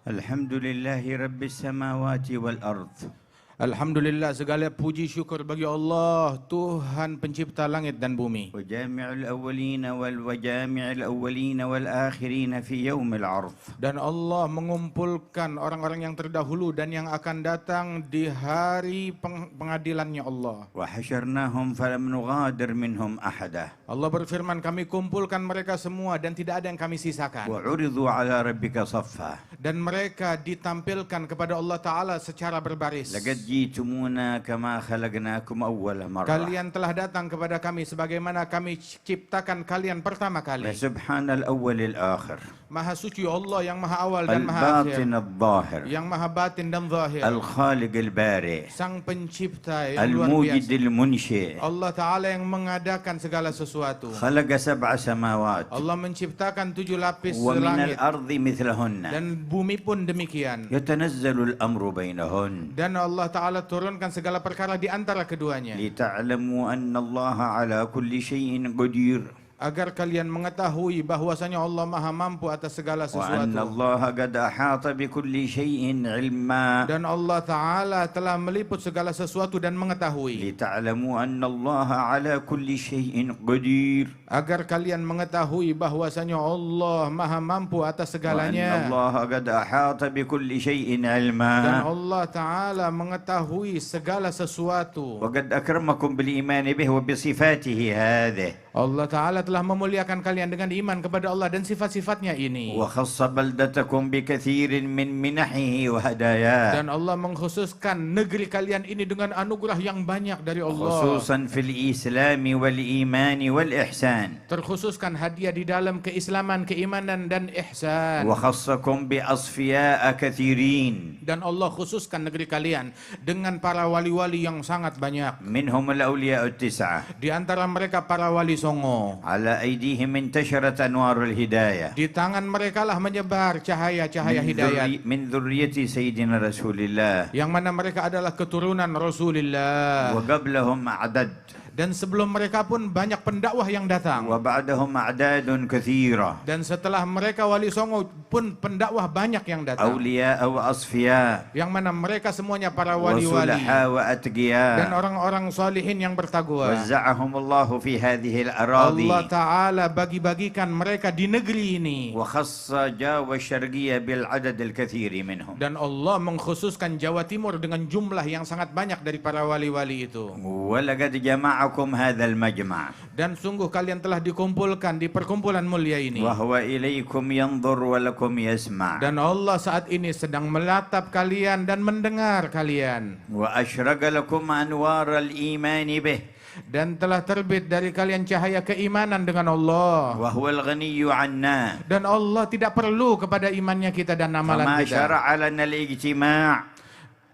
Alhamdulillahi Rabbis samawati wal ardh. Alhamdulillah, segala puji syukur bagi Allah, Tuhan pencipta langit dan bumi. وجامع الأولين وجامع الأولين والآخرين في يوم العرض. Dan Allah mengumpulkan orang-orang yang terdahulu dan yang akan datang di hari pengadilannya Allah. وحشرناهم فلم نغادر منهم أحدا. Allah berfirman, kami kumpulkan mereka semua dan tidak ada yang kami sisakan. وعرضوا على ربك صفا. Dan mereka ditampilkan kepada Allah Ta'ala secara berbaris. لقد جئتمونا كما خلقناكم أول مرة. Kalian telah datang kepada kami sebagaimana kami ciptakan kalian pertama kali. سبحان الأول الآخر. Maha suci Allah yang maha awal dan maha akhir, الباطن الظاهر. yang maha batin dan zahir, الخالق البارئ. sang pencipta yang luar الموجد biasa, المنشئ. Allah Ta'ala yang mengadakan segala sesuatu. خلق 7 سماوات. Allah menciptakan 7 lapis ومن langit الأرض مثلهن. dan bumi pun demikian. يتنزل الأمر بينهن. Dan Allah Ta'ala turunkan segala perkara di antara keduanya, لتعلموا أن الله على كل شيء قدير. agar kalian mengetahui bahwasanya Allah maha mampu atas segala وأن sesuatu. الله قد أحاط بكل شيء علما. Dan Allah Ta'ala telah meliput segala sesuatu dan mengetahui, لتعلموا أن الله على كل شيء قدير. agar kalian mengetahui bahwasanya Allah maha mampu atas وأن segalanya. الله قد أحاط بكل شيء Dan علما. Allah Ta'ala mengetahui segala sesuatu. وقد أكرمكم بالإيمان به وبصفاته هذه. Allah Ta'ala telah memuliakan kalian dengan iman kepada Allah dan sifat-sifatnya ini. وخص بلدتكم بكثير من منحه وهداياه. Dan Allah mengkhususkan negeri kalian ini dengan anugerah yang banyak dari Allah. خصوصا في الإسلام والإيمان والإحسان. Terkhususkan hadiah di dalam keislaman, keimanan dan ihsan. وخصكم بأصفياء كثيرين. Dan Allah khususkan negeri kalian dengan para wali-wali yang sangat banyak. منهم الأولياء التسعة. Di antara mereka para wali songo. على أيديهم انتشرت أنوار الهداية. Di tangan mereka lah menyebar cahaya-cahaya hidayat. من ذرية سيدنا رسول الله. Yang mana mereka adalah keturunan Rasulullah. وقبلهم أعداد. Dan sebelum mereka pun banyak pendakwah yang datang. وبعدهم أعداد كثيرة. Dan setelah mereka wali songo pun pendakwah banyak yang datang. أولياء وأصفياء. Yang mana mereka semuanya para wali-wali وصلحاء dan وأتقياء. orang-orang salihin yang bertakwa. وزعهم الله في هذه الأراضي. Allah Ta'ala bagi-bagikan mereka di negeri ini. وخص جاوة الشرقية بالعدد الكثير منهم. Dan Allah mengkhususkan Jawa Timur dengan jumlah yang sangat banyak dari para wali-wali itu. ولقد جمعكم هذا المجمع. Dan sungguh kalian telah dikumpulkan di perkumpulan mulia ini. وهو إليكم ينظر ولكم يسمع. Dan Allah saat ini sedang melatap kalian dan mendengar kalian. وأشرق لكم أنوار الإيمان به. Dan telah terbit dari kalian cahaya keimanan dengan Allah. وهو الغني عنا. Dan Allah tidak perlu kepada imannya kita dan amalan فما kita. شرع لنا الاجتماع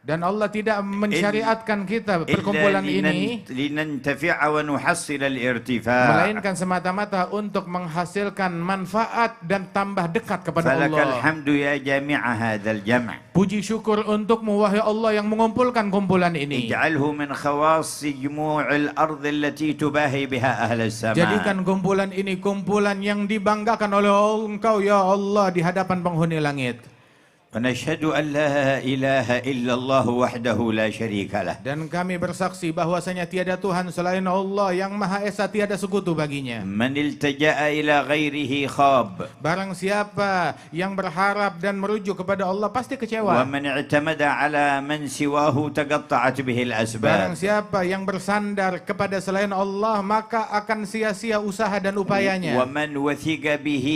Dan Allah tidak mensyariatkan kita perkumpulan ini لننتفع ونحصل الارتفاع. melainkan semata-mata untuk menghasilkan manfaat dan tambah dekat kepada فلك Allah. الحمد يا جامع هذا الجمع. Puji syukur untukmu wahai Allah yang mengumpulkan kumpulan ini. اجعله من خواص جموع الأرض التي تباهي بها أهل السماء. Jadikan kumpulan ini kumpulan yang dibanggakan oleh Engkau ya Allah di hadapan penghuni langit. ونشهد أن لا إله إلا الله وحده لا شريك له. Dan kami bersaksi bahwasanya tiada Tuhan selain Allah yang Maha Esa, tiada sekutu baginya. من التجأ إلى غيره خاب. Barang siapa yang berharap dan merujuk kepada Allah pasti kecewa. ومن اعتمد على من سواه تقطعت به Barang الأسباب. siapa yang bersandar kepada selain Allah maka akan sia-sia usaha dan upayanya. ومن وثق به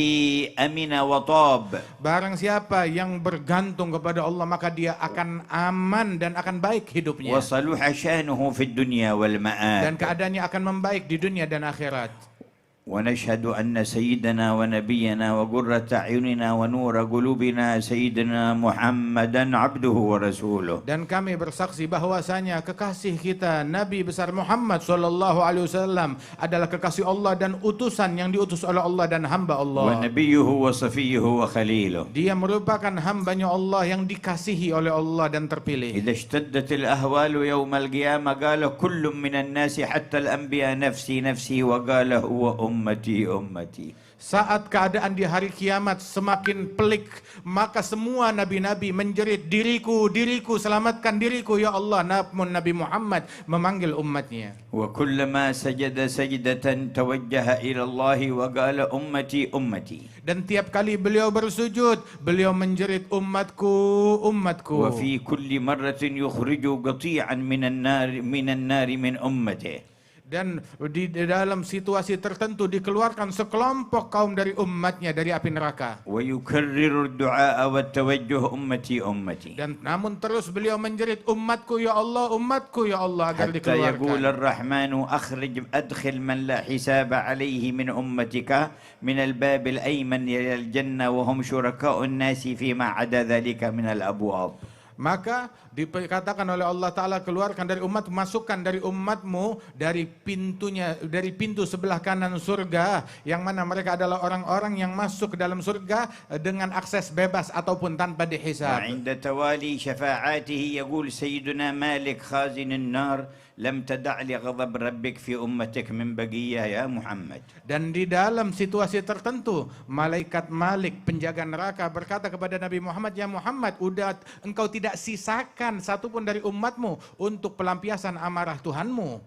أمن وطاب. Barang siapa yang bergantung kepada Allah maka dia akan aman dan akan baik hidupnya. وصلح شأنه في الدنيا Dan والمآب. keadaannya akan membaik di dunia dan akhirat. ونشهد أن سيدنا ونبينا وقرة أعيننا ونور قلوبنا سيدنا محمدا عبده ورسوله. Dan kami bersaksi bahwasanya kekasih kita Nabi besar Muhammad sallallahu alaihi wasallam adalah kekasih Allah dan utusan yang diutus oleh Allah dan hamba Allah. ونبيه وصفيه وخليله. Dia merupakan hambanya Allah yang dikasihi oleh Allah dan terpilih. إذا اشتدت الأهوال يوم القيامة قال كل من الناس حتى الأنبياء نفسي نفسي وقال هو أمتي أمتي. Saat keadaan di hari kiamat semakin pelik, maka semua nabi-nabi menjerit, diriku, diriku, selamatkan diriku ya Allah. Namun Nabi Muhammad memanggil umatnya. وكلما سجد سجدة توجه إلى الله وقال أمتي أمتي. Dan tiap kali beliau bersujud, beliau menjerit umatku, umatku. وفي كل مرة يخرج قطيعا من النار من أمته. Dan di dalam situasi tertentu dikeluarkan sekelompok kaum dari umatnya dari api neraka. ويكرر الدعاء والتوجه أمتي أمتي. Dan namun terus beliau menjerit umatku ya Allah, umatku ya Allah agar حتى dikeluarkan. يقول الرحمن أدخل من لا حساب عليه من أمتك من الباب الأيمن إلى الجنة وهم شركاء الناس فيما عدا ذلك من الأبواب. Maka dikatakan oleh Allah Ta'ala, keluarkan dari umat, masukkan dari umatmu dari pintunya, dari pintu sebelah kanan surga, yang mana mereka adalah orang-orang yang masuk ke dalam surga dengan akses bebas ataupun tanpa dihisab. وعند توالي شفاعاته يقول سيدنا مالك خازن النار لم تدع لغضب ربك في أمتك من بقية يا محمد. Dan di dalam situasi tertentu, malaikat Malik, penjaga neraka, berkata kepada Nabi Muhammad, ya Muhammad, engkau tidak sisakan satupun dari umatmu untuk pelampiasan amarah Tuhanmu.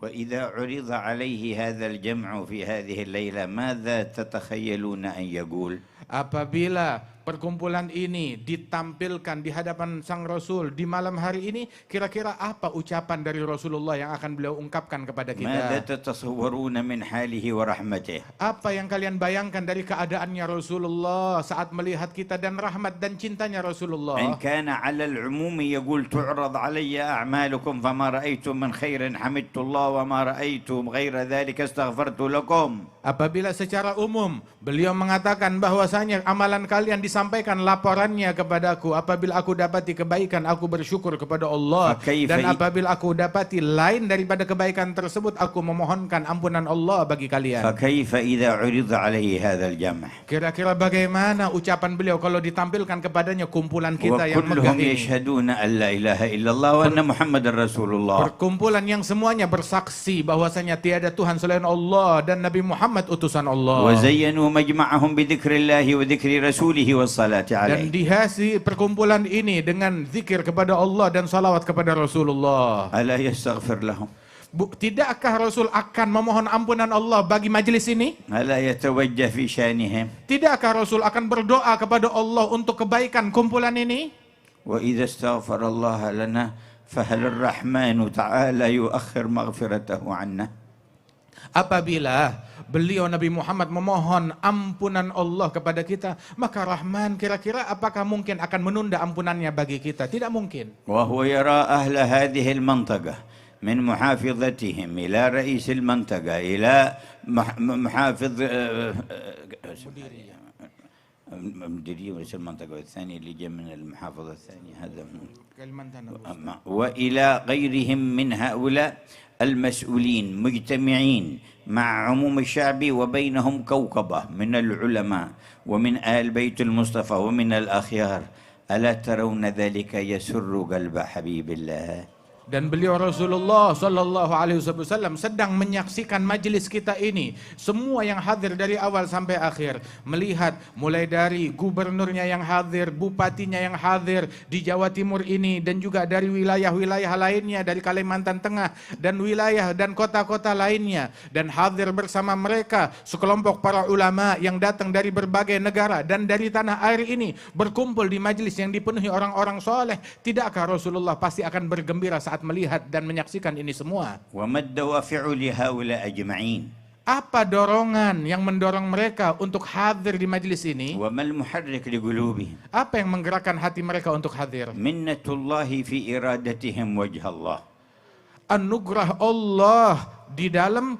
وإذا عرض عليه هذا الجمع في هذه الليلة ماذا تتخيلون أن يقول؟ Apabila perkumpulan ini ditampilkan di hadapan Sang Rasul di malam hari ini, kira-kira apa ucapan dari Rasulullah yang akan beliau ungkapkan kepada ماذا kita? تتصورون من حاله ورحمته؟ Apa yang kalian bayangkan dari keadaannya Rasulullah saat melihat kita dan rahmat dan cintanya Rasulullah? إن كان على العموم يقول تعرض علي أعمالكم فما رأيت من خير حمدت الله وما رأيت غير ذلك استغفرت لكم. Apabila secara umum beliau mengatakan bahwasanya amalan kalian disampaikan laporannya kepadaku, apabila aku dapati kebaikan aku bersyukur kepada Allah, dan apabila aku dapati lain daripada kebaikan tersebut aku memohonkan ampunan Allah bagi kalian. فكيف إذا عرض عليه هذا الجمع؟ Kira-kira bagaimana ucapan beliau kalau ditampilkan kepadanya kumpulan kita yang megah وكلهم ini? يشهدون أن لا إله إلا الله وأن محمد رسول الله. Perkumpulan yang semuanya bersaksi bahwasanya tiada Tuhan selain Allah dan Nabi Muhammad utusan Allah. وزينوا مجمعهم بذكر الله وذكر رسوله والصلاة Dan عليه. dihiasi perkumpulan ini dengan zikir kepada Allah dan salawat kepada Rasulullah. ألا يستغفر لهم؟ Tidakkah Rasul akan memohon ampunan Allah bagi majelis ini? ألا يتوجه في شأنهم؟ Tidakkah Rasul akan berdoa kepada Allah untuk kebaikan kumpulan ini? وإذا استغفر الله لنا فهل الرحمن تعالى يؤخر مغفرته عنا؟ Apabila beliau Nabi Muhammad memohon ampunan Allah kepada kita, maka Rahman kira-kira apakah mungkin akan menunda ampunannya bagi kita? Tidak mungkin. وهو يرى أهل هذه المنطقة من محافظتهم إلى رئيس المنطقة إلى محافظ مديرية رئيس المنطقة الثاني اللي جاء من المحافظة الثانية هذا وإلى غيرهم من هؤلاء المسؤولين مجتمعين مع عموم الشعب وبينهم كوكبة من العلماء ومن آل بيت المصطفى ومن الأخيار ألا ترون ذلك يسر قلب حبيب الله؟ Dan beliau Rasulullah Sallallahu Alaihi Wasallam sedang menyaksikan majelis kita ini. Semua yang hadir dari awal sampai akhir, melihat mulai dari gubernurnya yang hadir, bupatinya yang hadir di Jawa Timur ini, dan juga dari wilayah-wilayah lainnya, dari Kalimantan Tengah dan wilayah dan kota-kota lainnya, dan hadir bersama mereka sekelompok para ulama yang datang dari berbagai negara dan dari tanah air ini, berkumpul di majelis yang dipenuhi orang-orang soleh. Tidakkah Rasulullah pasti akan bergembira saat melihat dan menyaksikan ini semua? وما الدوافع لهؤلاء أجمعين؟ Apa dorongan yang mendorong mereka untuk hadir di majelis ini? وما المحرك لقلوبهم؟ Apa yang menggerakkan hati mereka untuk hadir? منة الله في إرادتهم وجه الله. Anugerah Allah di dalam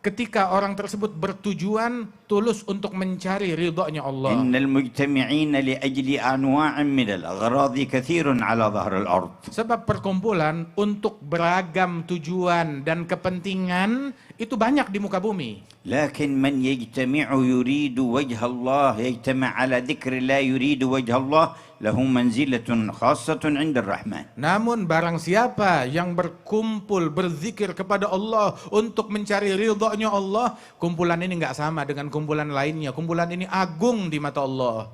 ketika orang tersebut bertujuan tulus untuk mencari ridhonya Allah. إن المجتمعين لأجل أنواع من الأغراض كثير على ظهر الأرض. Sebab perkumpulan untuk beragam tujuan dan kepentingan itu banyak di muka bumi. لكن من يجتمع يريد وجه الله، يجتمع على ذكر الله يريد وجه الله، له منزلة خاصة عند الرحمن. Namun barang siapa yang berkumpul berzikir kepada Allah untuk mencari ridhonya Allah, kumpulan ini nggak sama dengan kumpulan lainnya. Kumpulan ini agung di mata Allah.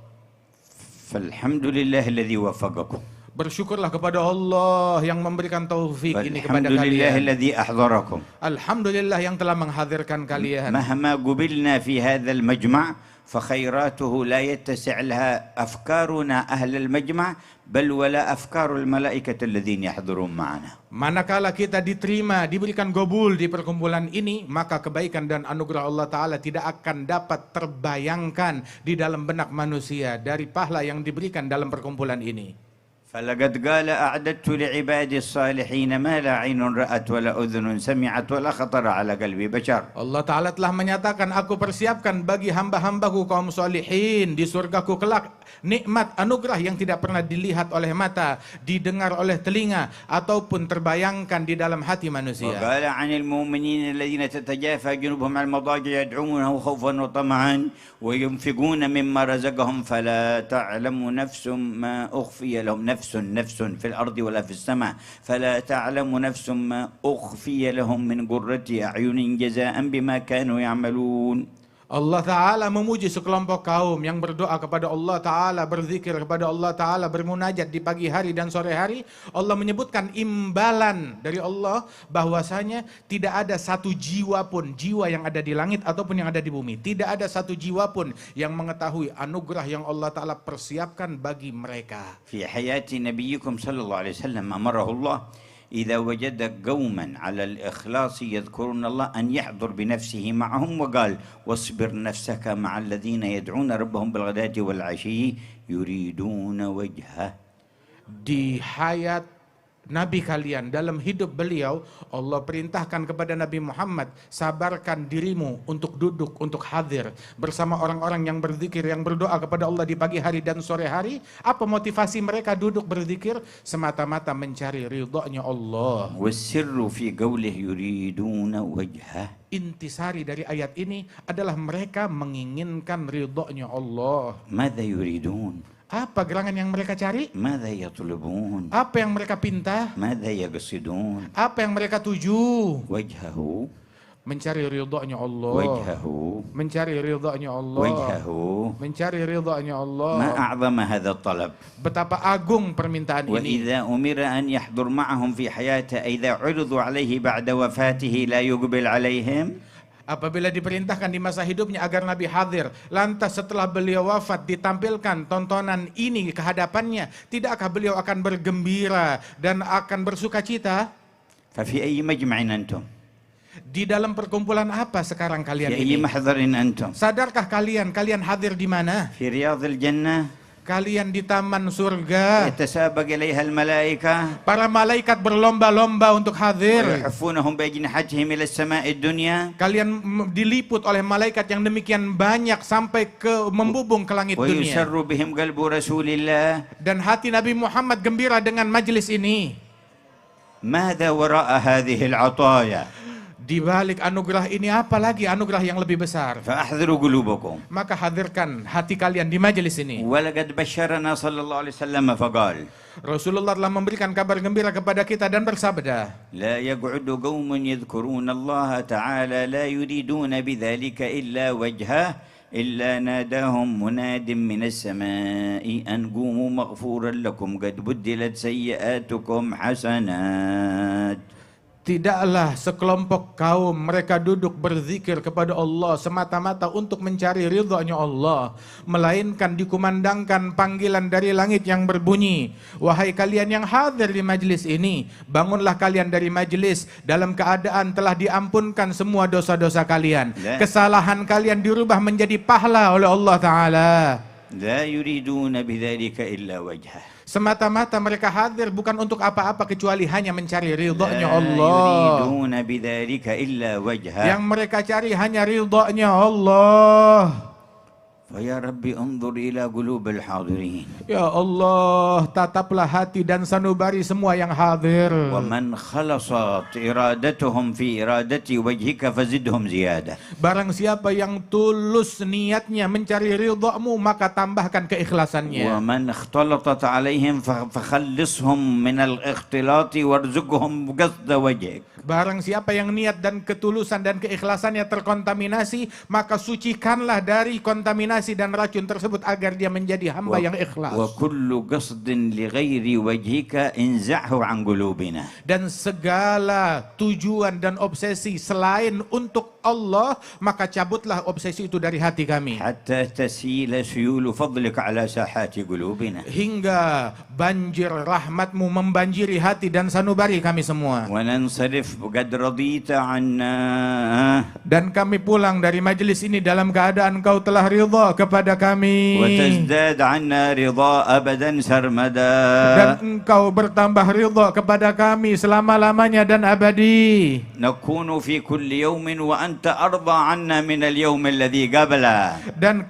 فالحمد لله الذي وفقكم. Bersyukurlah kepada Allah yang memberikan taufik ini kepada والحمد لله kalian. الذي أحضركم. Alhamdulillah yang telah menghadirkan kalian. مهما قبلنا في هذا المجمع فخيراته لا يتسع لها أفكارنا أهل المجمع بل ولا أفكار الملائكة الذين يحضرون معنا. Manakala kita diterima, diberikan gobul di perkumpulan ini, maka kebaikan dan anugerah Allah Ta'ala tidak akan dapat terbayangkan di dalam benak manusia dari pahala yang diberikan dalam perkumpulan ini. فلقد قال أعددت لعبادي الصالحين ما لا عين رأت ولا أذن سمعت ولا خطر على قلب بشر. Allah Ta'ala telah menyatakan, aku persiapkan bagi hamba-hambaku kaum solihin di surgaku kelak nikmat anugerah yang tidak pernah dilihat oleh mata, didengar oleh telinga, ataupun terbayangkan di dalam hati manusia. وقال عن المؤمنين الذين تتجافى جنوبهم عن المضاجع يدعونه خوفا وطمعا وينفقون مما رزقهم فلا تعلم نفس ما أخفي لهم، نفس في الأرض ولا في السماء، فلا تعلم نفس ما أخفي لهم من قرة أعين جزاء بما كانوا يعملون. Allah Ta'ala memuji sekelompok kaum yang berdoa kepada Allah Ta'ala, berzikir kepada Allah Ta'ala, bermunajat di pagi hari dan sore hari. Allah menyebutkan imbalan dari Allah bahwasanya tidak ada satu jiwa pun, jiwa yang ada di langit ataupun yang ada di bumi, tidak ada satu jiwa pun yang mengetahui anugerah yang Allah Ta'ala persiapkan bagi mereka. في حياة نبيكم صلى الله عليه وسلم أمره الله إذا وجد قوما على الإخلاص يذكرون الله أن يحضر بنفسه معهم، وقال واصبر نفسك مع الذين يدعون ربهم بالغداة والعشي يريدون وجهه. Di hayat Nabi kalian, dalam hidup beliau, Allah perintahkan kepada Nabi Muhammad, sabarkan dirimu untuk duduk, untuk hadir bersama orang-orang yang berzikir, yang berdoa kepada Allah di pagi hari dan sore hari. Apa motivasi mereka duduk berzikir? Semata-mata mencari ridhonya Allah. والسر في قوله يريدون وجهه. Intisari dari ayat ini adalah mereka menginginkan ridhonya Allah. ماذا يريدون؟ Apa gerangan yang mereka cari? ماذا يطلبون؟ Apa yang mereka pinta? ماذا يقصدون؟ Apa yang mereka tuju? وجهه Mencari ridhonya Allah. وجهه Mencari ridhonya Allah. وجهه. Mencari ridhonya Allah. ما أعظم هذا الطلب. Betapa agung permintaan ini. وإذا أمر أن يحضر معهم في حياته إذا عرضوا عليه بعد وفاته لا يقبل عليهم. Apabila diperintahkan di masa hidupnya agar Nabi hadir, lantas setelah beliau wafat ditampilkan tontonan ini ke hadapannya, tidakkah beliau akan bergembira dan akan bersuka cita? ففي أي مجمع أنتم؟ Di dalam perkumpulan apa sekarang kalian في أي ini? محضر أنتم؟ Sadarkah kalian hadir di mana? في رياض الجنة Kalian di taman surga. يتسابق إليها الملائكة Para malaikat berlomba-lomba untuk hadir. ويحفونهم بأجنحتهم إلى السماء الدنيا Kalian diliput oleh malaikat yang demikian banyak sampai ke membubung ke langit dunia. ويسر بهم قلب رسول الله. Dan hati Nabi Muhammad gembira dengan majelis ini. ماذا وراء هذه العطايا؟ Di balik anugerah ini apa lagi anugerah yang lebih besar? فأحضروا قلوبكم. Maka hadirkan hati kalian di majelis ini. ولقد بشرنا صلى الله عليه وسلم فقال Rasulullah telah memberikan kabar gembira kepada kita dan bersabda, لا يقعد قوم يذكرون الله تعالى لا يريدون بذلك إلا وجهه إلا ناداهم مناد من السماء أن قوموا مغفورا لكم قد بدلت سيئاتكم حسنات. tidaklah sekelompok kaum mereka duduk berzikir kepada Allah semata-mata untuk mencari ridhonya Allah, melainkan dikumandangkan panggilan dari langit yang berbunyi, wahai kalian yang hadir di majlis ini, bangunlah kalian dari majlis dalam keadaan telah diampunkan semua dosa-dosa kalian, kesalahan kalian dirubah menjadi pahala oleh Allah Ta'ala. لا يريدون بذلك إلا وجهه. Semata-mata mereka hadir bukan untuk apa-apa kecuali hanya mencari ridhonya لا Allah. يريدون بذلك إلا وجهه. Yang mereka cari hanya ridhonya Allah. فيا ربي انظر إلى قلوب الحاضرين Ya Allah, tataplah hati dan sanubari semua yang hadir. ومن خلصت إرادتهم في إرادة وجهك فزدهم زيادة. Barang siapa yang tulus niatnya mencari ridhamu, maka tambahkan keikhlasannya. ومن اختلطت عليهم فخلصهم من الاختلاط وارزقهم قصد وجهك. Barang siapa yang niat dan ketulusan dan keikhlasannya terkontaminasi, maka sucikanlah dari kontaminasi dan racun tersebut agar dia menjadi hamba yang ikhlas. وكل قصد لغير وجهك انزعه عن قلوبنا. Dan segala tujuan dan obsesi selain untuk Allah, maka cabutlah obsesi itu dari hati kami. حتى تسيل سيول فضلك على ساحات قلوبنا. Hingga banjir rahmatmu membanjiri hati dan sanubari kami semua. وننصرف قد رضيت عنا. Dan kami pulang dari majelis ini dalam keadaan Engkau telah ridha kepada kami. وتزداد عنا رضا أبدا سرمدا. Dan Engkau bertambah ridha kepada kami selama-lamanya dan abadi. نكون في كل يوم وأنت أرضى عنا من اليوم الذي قبله. Dan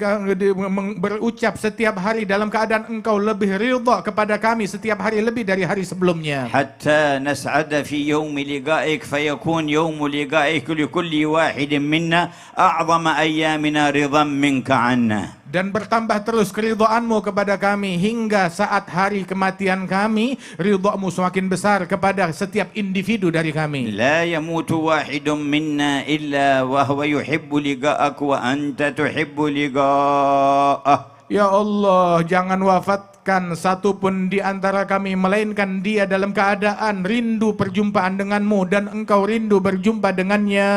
berucap setiap hari dalam keadaan Engkau lebih ridha kepada kami setiap hari lebih dari hari sebelumnya. حتى نسعد في يوم لقائك فيكون يوم لقائك لكل واحد منا أعظم أيامنا رضا منك عنا. Dan bertambah terus keridhaanmu kepada kami hingga saat hari kematian kami, ridhamu semakin besar kepada setiap individu dari kami. لا يموت واحد منا إلا وهو يحب لقاءك وأنت تحب لقاءه. Ya Allah, jangan wafatkan satu pun di antara kami melainkan dia dalam keadaan rindu perjumpaan denganmu dan Engkau rindu berjumpa dengannya.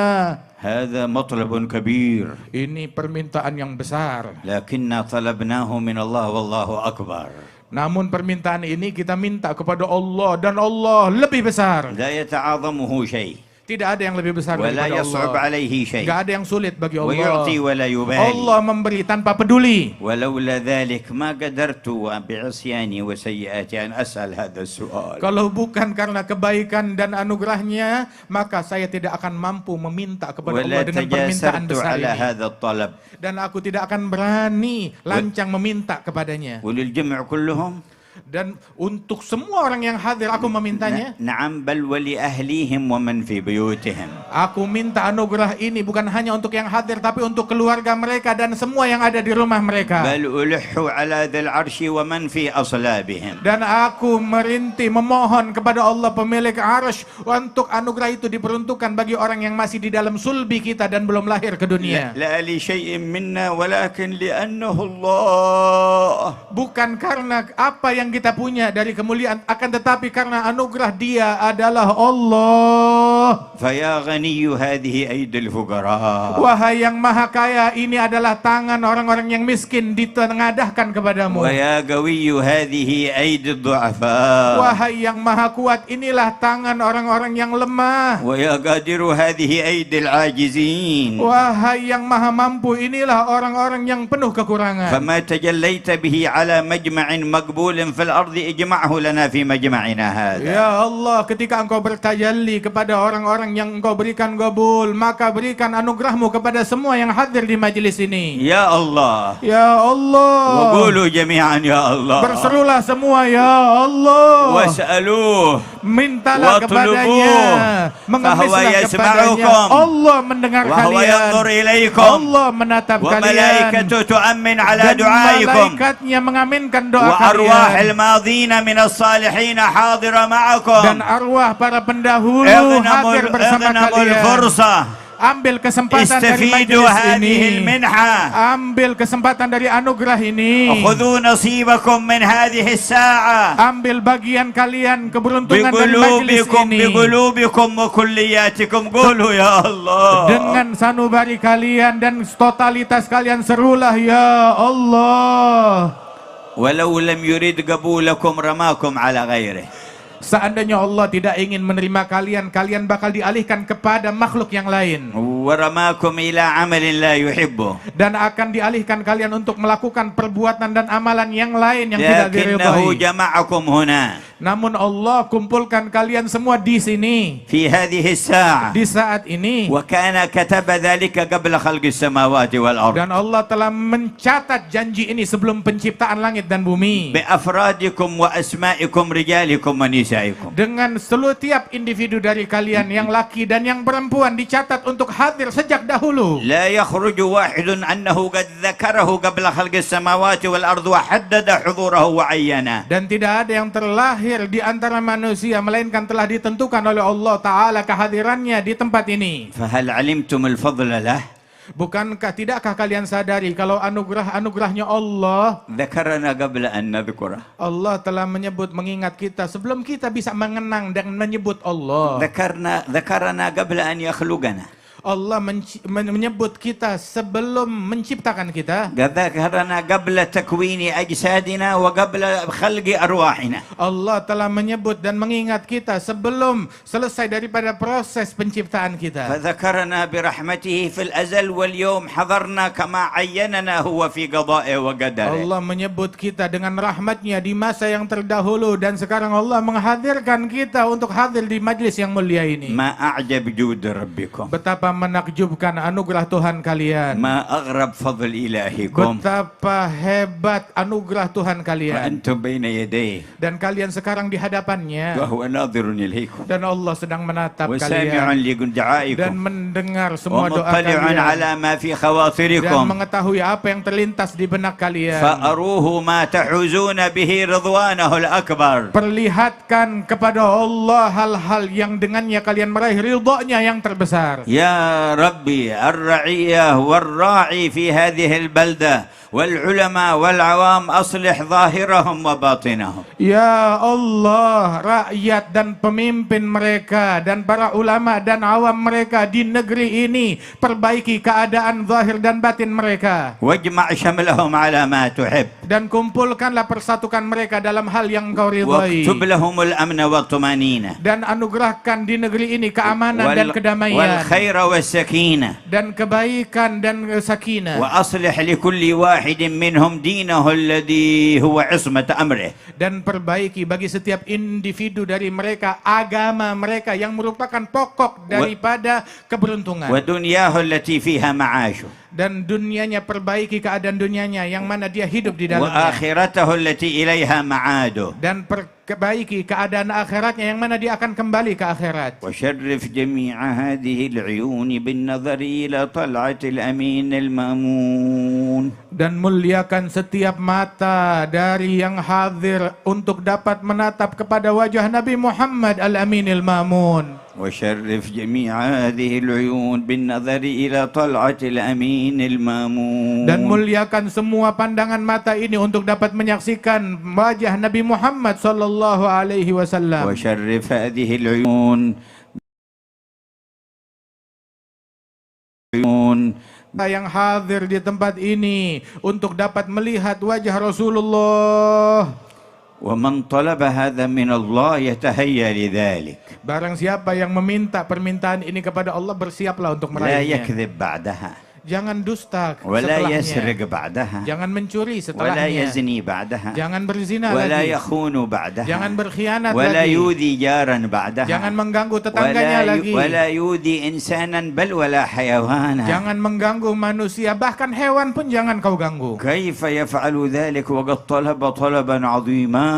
هذا مطلب كبير Ini permintaan yang besar. لكننا طلبناه من الله والله أكبر. Namun permintaan ini kita minta kepada Allah dan Allah lebih besar. لا يتعاظمه شيء Tidak ada yang lebih besar ولا daripada يصعب Allah. عليه شيء Tidak ada yang sulit bagi Allah. ويعطي ولا يبالي. Allah memberi tanpa peduli. ولولا ذلك ما قدرت بعصياني وسيئاتي أن أسأل هذا السؤال. Kalau bukan karena kebaikan dan anugerahnya, maka saya tidak akan mampu meminta kepada ولا Allah dengan permintaan تجاسرت besar على ini. هذا الطلب. Dan aku tidak akan berani lancang meminta kepadanya. وللجمع كلهم. Dan untuk semua orang yang hadir aku memintanya. نعم بل ولأهليهم ومن في بيوتهم. Aku minta anugerah ini bukan hanya untuk yang hadir, tapi untuk keluarga mereka dan semua yang ada di rumah mereka. بل ألح على ذي العرش ومن في أصلابهم. Dan aku merintih memohon kepada Allah pemilik arsy untuk anugerah itu diperuntukkan bagi orang yang masih di dalam sulbi kita dan belum lahir ke dunia. لا لشيء منا ولكن لأنه الله. Bukan karena apa yang kita punya dari kemuliaan, akan tetapi karena anugerah Dia adalah Allah. فيا غني هذه أيدي الفقراء. Wahai yang maha kaya, ini adalah tangan orang-orang yang miskin ditengadahkan kepadamu. ويا قوي هذه أيدي الضعفاء. Wahai yang maha kuat, inilah tangan orang-orang yang lemah. ويا قادر هذه أيدي العاجزين. Wahai yang maha mampu, inilah orang-orang yang penuh kekurangan. فما تجليت به على مجمع مقبول في الأرض اجمعه لنا في مجمعنا هذا. Ya Allah, ketika Engkau bertajalli kepada orang-orang yang Engkau berikan qabul, maka berikan anugerahmu kepada semua yang hadir di majelis ini. يا الله. Ya Allah. وقولوا جميعا يا الله. Berserulah semua, ya Allah. واسألوه. Mintalah kepadanya, mengemislah kepadanya. يسمعكم. Allah mendengar وهو kalian. ينظر إليكم. Allah menatap kalian. وملائكته تؤمن على Dan دعائكم. malaikatnya mengaminkan doa وأرواح kalian. الماضين من الصالحين حاضرة معكم. Dan arwah para pendahulu hadir bersama اغنموا kalian. الفرصة. Ambil kesempatan dari استفيدوا majelis هذه ini. المنحة. Ambil kesempatan dari anugerah ini. خذوا نصيبكم من هذه الساعة. Ambil bagian kalian keberuntungan dari majelis بقلوبكم ini. بقلوبكم وكلياتكم. قولوا يا الله. Dengan sanubari kalian dan totalitas kalian, serulah ya Allah. ولو لم يرد قبولكم رماكم على غيره. Seandainya Allah tidak ingin menerima kalian, kalian bakal dialihkan kepada makhluk yang lain. ورماكم إلى عمل لا يحبه dan akan dialihkan kalian untuk melakukan perbuatan dan amalan yang lain yang tidak لكنه diridhai. جمعكم هنا Namun Allah kumpulkan kalian semua di sini في هذه الساعة di saat ini, وكان كتب ذلك قبل خلق السماوات والأرض dan Allah telah mencatat janji ini sebelum penciptaan langit dan bumi. بأفرادكم وأسمائكم رجالكم ونسائكم. Dengan tiap individu dari kalian yang laki dan yang perempuan dicatat untuk hadir sejak dahulu. لا يخرج واحد أنه قد ذكره قبل خلق السماوات والأرض وحدد حضوره وعينه. Dan tidak ada yang terlahir di antara manusia melainkan telah ditentukan oleh Allah Ta'ala kehadirannya di tempat ini. فهل علمتم الفضل له؟ Tidakkah kalian sadari kalau anugerahnya Allah, ذكرنا قبل أن نذكره. Allah telah mengingat kita sebelum kita bisa mengenang dan menyebut Allah. ذكرنا قبل أن يخلقنا. Allah menyebut kita sebelum menciptakan kita. ذكرنا قبل تكوين أجسادنا وقبل خلق أرواحنا. Allah telah menyebut dan mengingat kita sebelum selesai daripada proses penciptaan kita. فذكرنا برحمته في الأزل واليوم حضرنا كما عيننا هو في قضائه وقدره. Allah menyebut kita dengan rahmatnya di masa yang terdahulu, dan sekarang Allah menghadirkan kita untuk hadir di majlis yang mulia ini. ما أعجب جود ربكم. Betapa menakjubkan anugerah Tuhan kalian. ما أغرب فضل إلهكم. Betapa hebat anugerah Tuhan kalian. وأنتم بين يديه. Dan kalian sekarang di hadapannya. وهو ناظر إليكم. Dan Allah sedang menatap وسامع kalian. لدعائكم. Dan mendengar semua doa ومطلع kalian. على ما في Dan خواطركم. mengetahui apa yang terlintas di benak kalian. فأروه ما تحوزون به رضوانه الأكبر. Perlihatkan kepada Allah hal-hal yang dengannya kalian meraih ridhonya yang terbesar. يا ربي الرعية والراعي في هذه البلدة والعلماء والعوام أصلح ظاهرهم وباطنهم. Ya Allah, rakyat dan pemimpin mereka dan para ulama dan awam mereka di negeri ini, perbaiki keadaan zahir dan batin mereka. واجمع شملهم على ما تحب. Dan kumpulkanlah, persatukan mereka dalam hal yang Engkau ridhai. واكتب لهم الأمن والطمأنينة. Dan anugerahkan di negeri ini keamanan dan kedamaian. والخير والسكينة. Dan kebaikan dan sakinah. وأصلح لكل واحد منهم دينه الذي هو عصمة أمره. Dan perbaiki bagi setiap individu dari mereka agama mereka yang merupakan pokok daripada keberuntungan. ودنياه التي فيها معاشه. Dan dunianya, perbaiki keadaan dunianya yang mana dia hidup di dalamnya. وآخرته التي إليها معاده. Dan perbaiki keadaan akhiratnya yang mana dia akan kembali ke akhirat. وشرف جميع هذه العيون بالنظر إلى طلعة الأمين المأمون. Dan muliakan setiap mata dari yang hadir untuk dapat menatap kepada wajah Nabi Muhammad Al-Aminil Ma'mun. وشرف جميع هذه العيون بالنظر إلى طلعة الأمين المأمون. Dan muliakan semua pandangan mata ini untuk dapat menyaksikan wajah Nabi Muhammad sallallahu alaihi wasallam. وشرف هذه العيون yang hadir di tempat ini untuk dapat melihat wajah Rasulullah. ومن طلب هذا من الله يتهيأ لذلك. Barang siapa yang meminta permintaan ini kepada Allah, bersiaplah untuk لا meraihnya. يكذب بعدها. Jangan dusta ولا setelahnya. يسرق بعدها. Jangan mencuri ولا setelahnya. يزني بعدها. Jangan berzina ولا lagi. يخون بعدها. Jangan berkhianat ولا lagi. يؤذي جارا بعدها. Jangan mengganggu tetangganya lagi. ولا يؤذي إنسانا بل ولا حيوانا. Jangan mengganggu manusia, bahkan hewan pun jangan kau ganggu. كيف يفعل ذلك وقد طلب طلبا عظيما.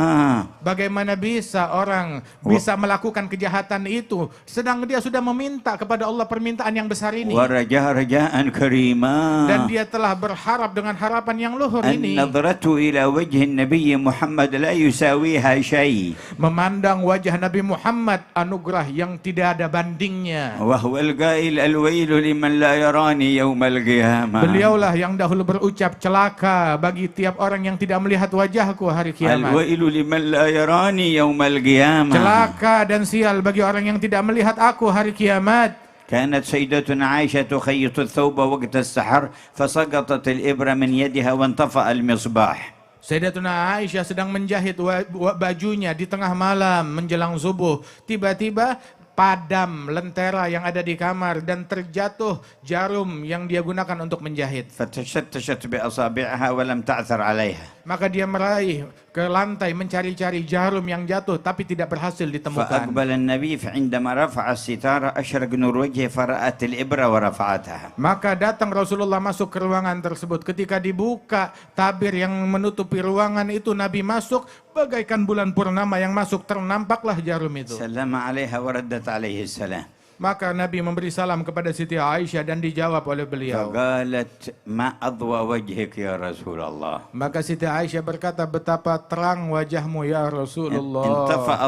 Bagaimana bisa orang bisa melakukan kejahatan itu sedang dia sudah meminta kepada Allah permintaan yang besar ini. ورجاء رجاء كريما. Dan dia telah berharap dengan harapan yang luhur ini. النظرة إلى وجه النبي محمد لا يساويها شيء. Memandang wajah Nabi Muhammad, anugerah yang tidak ada bandingnya. وهو القائل الويل لمن لا يراني يوم القيامة. Beliaulah yang dahulu berucap, celaka bagi tiap orang yang tidak melihat wajahku hari kiamat. الويل لمن لا يراني يوم القيامة. Celaka dan sial bagi orang yang tidak melihat aku hari kiamat. كانت سيدتنا عائشة تخيط الثوب وقت السحر فسقطت الإبرة من يدها وانطفأ المصباح. Sayyidatuna Aisyah sedang menjahit bajunya di tengah malam menjelang subuh. Tiba-tiba padam lentera yang ada di kamar dan terjatuh jarum yang dia gunakan untuk menjahit. فتشتشت بأصابعها ولم تعثر عليها. Maka dia meraih ke lantai mencari-cari jarum yang jatuh tapi tidak berhasil ditemukan. فأقبل النبي عندما رفع الستارة أشرق نور وجهه فرأت الإبرة ورفعتها. Maka datang Rasulullah masuk ke ruangan tersebut. Ketika dibuka tabir yang menutupi ruangan itu, Nabi masuk bagaikan bulan purnama yang masuk, ternampaklah jarum itu. سلم عليها وردت عليه السلام. Maka Nabi memberi salam kepada Siti Aisyah dan dijawab oleh beliau. فقالت ما أضوى وجهك يا رسول الله. Maka Siti Aisyah berkata, betapa terang wajahmu ya Rasulullah. انطفأ